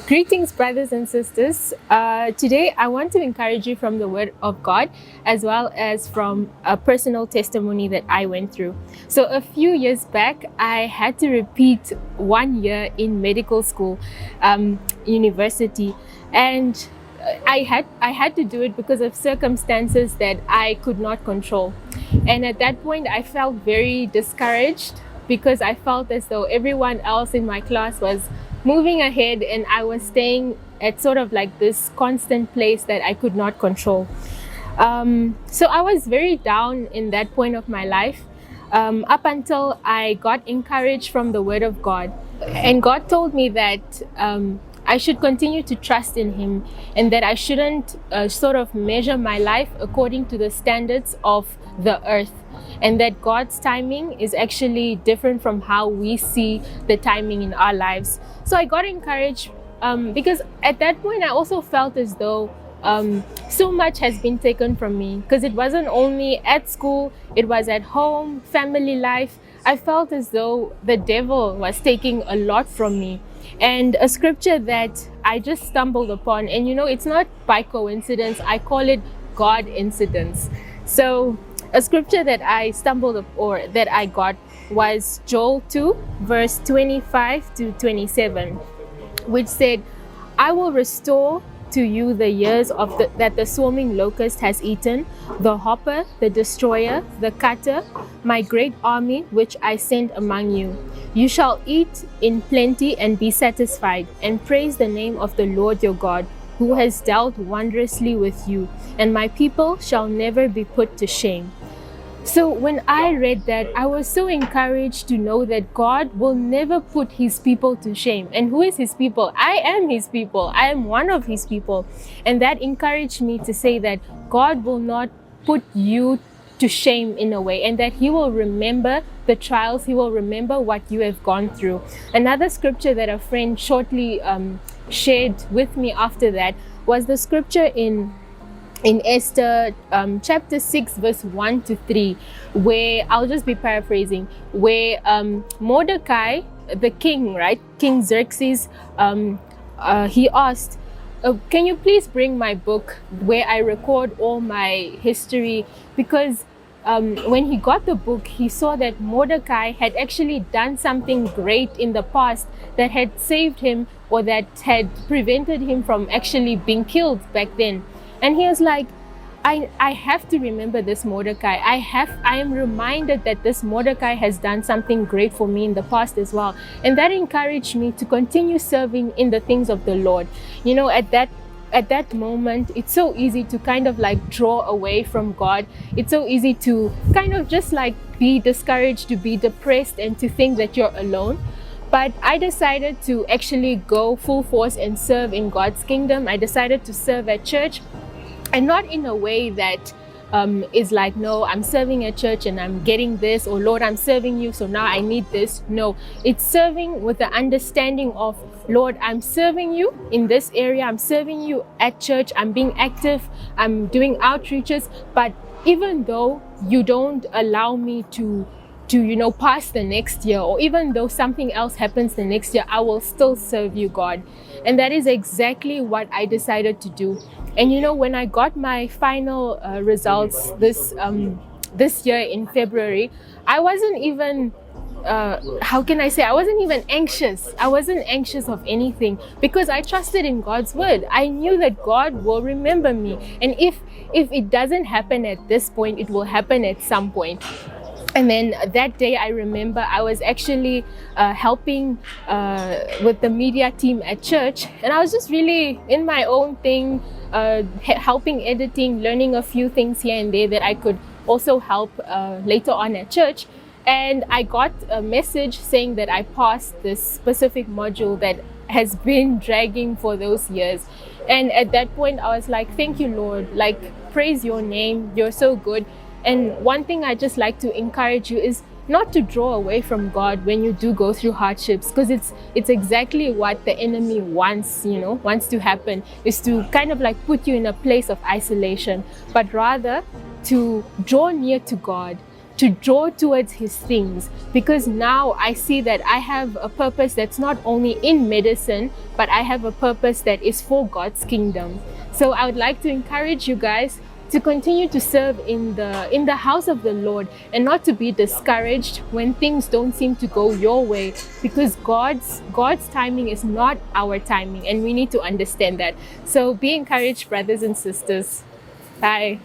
Greetings, brothers and sisters. Today, I want to encourage you from the Word of God as well as from a personal testimony that I went through. So, a few years back, I had to repeat 1 year in medical school, university, and I had to do it because of circumstances that I could not control. And at that point, I felt very discouraged because I felt as though everyone else in my class was moving ahead and I was staying at sort of like this constant place that I could not control. So I was very down in that point of my life, up until I got encouraged from the Word of God. And God told me that I should continue to trust in Him and that I shouldn't sort of measure my life according to the standards of the earth, and that God's timing is actually different from how we see the timing in our lives. So I got encouraged because at that point I also felt as though so much has been taken from me, because it wasn't only at school, it was at home, family life. I felt as though the devil was taking a lot from me. And a scripture that I just stumbled upon, and it's not by coincidence, I call it God incidents. So a scripture that I stumbled up, or that I got, was Joel 2 verse 25 to 27, which said, I will restore to you the years that the swarming locust has eaten, the hopper, the destroyer, the cutter, my great army which I sent among you. You shall eat in plenty and be satisfied, and praise the name of the Lord your God, who has dealt wondrously with you, and my people shall never be put to shame. So when I read that, I was so encouraged to know that God will never put His people to shame. And who is His people? I am His people. I am one of His people. And that encouraged me to say that God will not put you to shame in a way, and that He will remember the trials. He will remember what you have gone through. Another scripture that a friend shortly shared with me after that was the scripture in Esther chapter 6 verse 1 to 3, where I'll just be paraphrasing, where Mordecai, the king, right, King Xerxes, he asked, can you please bring my book where I record all my history? Because when he got the book, he saw that Mordecai had actually done something great in the past that had saved him, or that had prevented him from actually being killed back then. And he was like, I have to remember this Mordecai. I am reminded that this Mordecai has done something great for me in the past as well. And that encouraged me to continue serving in the things of the Lord. At that moment, it's so easy to kind of like draw away from God. It's so easy to kind of just like be discouraged, to be depressed, and to think that you're alone. But I decided to actually go full force and serve in God's kingdom. I decided to serve at church, and not in a way that is like, no, I'm serving at church and I'm getting this, or Lord, I'm serving you, so now I need this. No, it's serving with the understanding of, Lord, I'm serving you in this area, I'm serving you at church, I'm being active, I'm doing outreaches, but even though you don't allow me to pass the next year, or even though something else happens the next year, I will still serve you, God. And that is exactly what I decided to do. And when I got my final results this year in February, I wasn't even I wasn't even anxious. I wasn't anxious of anything, because I trusted in God's word. I knew that God will remember me, and if it doesn't happen at this point, it will happen at some point. And then that day, I remember I was actually helping with the media team at church, and I was just really in my own thing, helping editing, learning a few things here and there that I could also help later on at church. And I got a message saying that I passed this specific module that has been dragging for those years. And at that point, I was like, thank you, Lord, like, praise your name, you're so good. And one thing I just like to encourage you is not to draw away from God when you do go through hardships, because it's exactly what the enemy wants to happen, is to kind of like put you in a place of isolation, but rather to draw near to God, to draw towards his things, because now I see that I have a purpose that's not only in medicine, but I have a purpose that is for God's kingdom. So I would like to encourage you guys to continue to serve in the house of the Lord, and not to be discouraged when things don't seem to go your way, because God's timing is not our timing, and we need to understand that. So be encouraged, brothers and sisters. Bye.